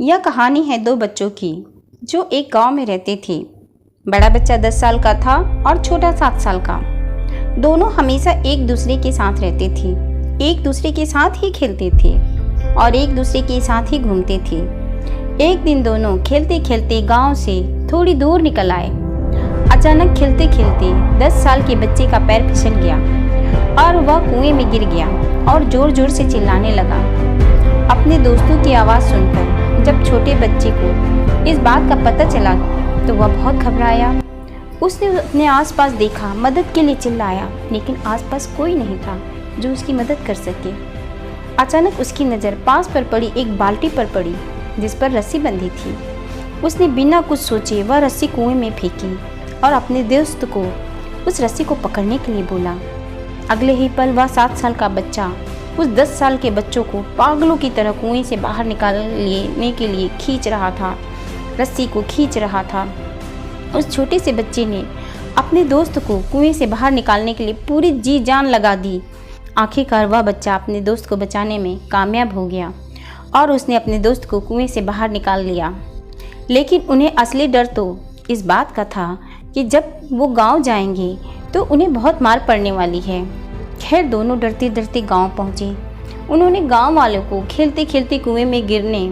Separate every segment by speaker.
Speaker 1: यह कहानी है दो बच्चों की जो एक गांव में रहते थे। बड़ा बच्चा 10 साल का था और छोटा 7 साल का। दोनों हमेशा एक दूसरे के साथ रहते थे, एक दूसरे के साथ ही खेलते थे और एक दूसरे के साथ ही घूमते थे। एक दिन दोनों खेलते खेलते गांव से थोड़ी दूर निकल आए। अचानक खेलते खेलते 10 साल के बच्चे का पैर फिसल गया और वह कुएं में गिर गया और जोर जोर से चिल्लाने लगा। अपने दोस्तों की आवाज़ सुनकर जब छोटे बच्चे को इस बात का पता चला तो वह बहुत घबराया। उसने अपने आसपास देखा, मदद के लिए चिल्लाया, लेकिन आसपास कोई नहीं था जो उसकी मदद कर सके। अचानक उसकी नज़र पास पर पड़ी एक बाल्टी पर पड़ी जिस पर रस्सी बंधी थी। उसने बिना कुछ सोचे वह रस्सी कुएं में फेंकी और अपने दोस्त को उस रस्सी को पकड़ने के लिए बोला। अगले ही पल वह 7 साल का बच्चा उस 10 साल के बच्चों को पागलों की तरह कुएं से बाहर निकालने के लिए खींच रहा था, रस्सी को खींच रहा था। उस छोटे से बच्चे ने अपने दोस्त को कुएं से बाहर निकालने के लिए पूरी जी जान लगा दी। आखिरकार वह बच्चा अपने दोस्त को बचाने में कामयाब हो गया और उसने अपने दोस्त को कुएं से बाहर निकाल लिया। लेकिन उन्हें असली डर तो इस बात का था कि जब वो गांव जाएंगे तो उन्हें बहुत मार पड़ने वाली है। खैर दोनों डरते डरते गांव पहुंचे। उन्होंने गांव वालों को खेलते खेलते कुएं में गिरने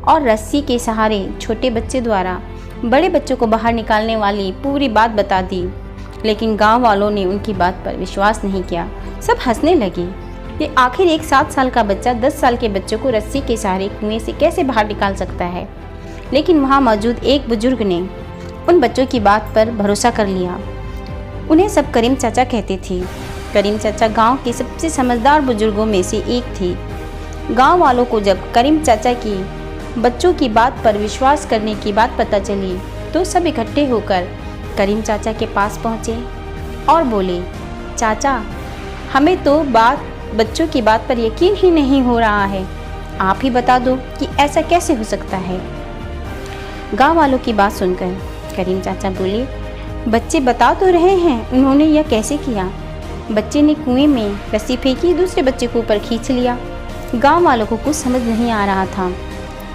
Speaker 1: और रस्सी के सहारे छोटे बच्चे द्वारा बड़े बच्चों को बाहर निकालने वाली पूरी बात बता दी। लेकिन गांव वालों ने उनकी बात पर विश्वास नहीं किया। सब हंसने लगे कि आखिर एक 7 साल का बच्चा 10 साल के बच्चों को रस्सी के सहारे कुएं से कैसे बाहर निकाल सकता है। लेकिन वहाँ मौजूद एक बुजुर्ग ने उन बच्चों की बात पर भरोसा कर लिया। उन्हें सब करीम चाचा कहते थे। करीम चाचा गांव के सबसे समझदार बुजुर्गों में से एक थे। गांव वालों को जब करीम चाचा की बच्चों की बात पर विश्वास करने की बात पता चली तो सब इकट्ठे होकर करीम चाचा के पास पहुँचे और बोले, चाचा हमें तो बच्चों की बात पर यकीन ही नहीं हो रहा है। आप ही बता दो कि ऐसा कैसे हो सकता है। गांव वालों की बात सुनकर करीम चाचा बोले, बच्चे बता तो रहे हैं उन्होंने यह कैसे किया। बच्चे ने कुएं में रस्सी फेंकी, दूसरे बच्चे को ऊपर खींच लिया। गांव वालों को कुछ समझ नहीं आ रहा था।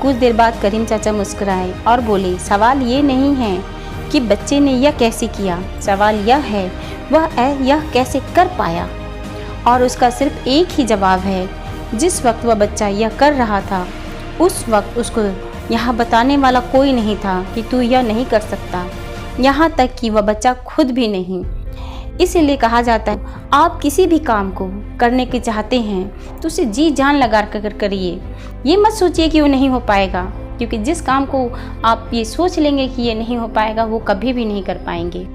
Speaker 1: कुछ देर बाद करीम चाचा मुस्कुराए और बोले, सवाल ये नहीं है कि बच्चे ने यह कैसे किया, सवाल यह है वह यह कैसे कर पाया। और उसका सिर्फ एक ही जवाब है, जिस वक्त वह बच्चा यह कर रहा था उस वक्त उसको यहाँ बताने वाला कोई नहीं था कि तू यह नहीं कर सकता, यहाँ तक कि वह बच्चा खुद भी नहीं। इसीलिए कहा जाता है आप किसी भी काम को करने के चाहते हैं तो उसे जी जान लगा कर करिए। ये मत सोचिए कि वो नहीं हो पाएगा, क्योंकि जिस काम को आप ये सोच लेंगे कि ये नहीं हो पाएगा वो कभी भी नहीं कर पाएंगे।